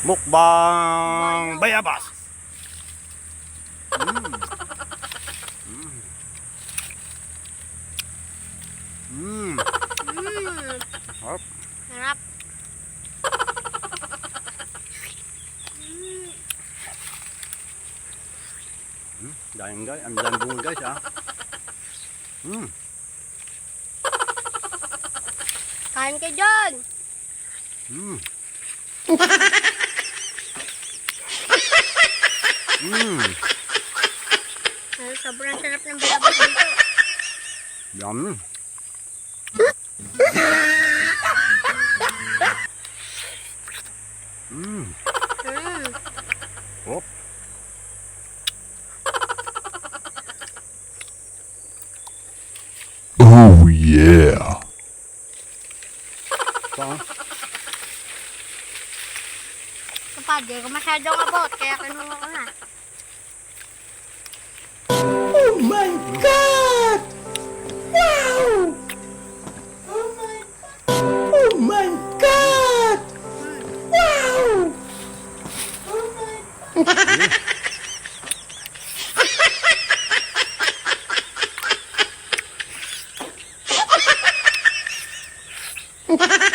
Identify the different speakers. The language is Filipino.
Speaker 1: Mukbang bayabas. Sarap.
Speaker 2: Sarap.
Speaker 1: Dahil guys, ang dami bunga guys ha.
Speaker 2: Kain ka dyan. Sobrang sarap ng bayabas dito.
Speaker 1: Yummy. Oh.
Speaker 3: Oh yeah.
Speaker 1: Saan?
Speaker 2: Kapag di ko masyadong abot, kaya kinuha ko na.
Speaker 3: Oh my God! Wow! Oh my God! Wow!
Speaker 2: Oh my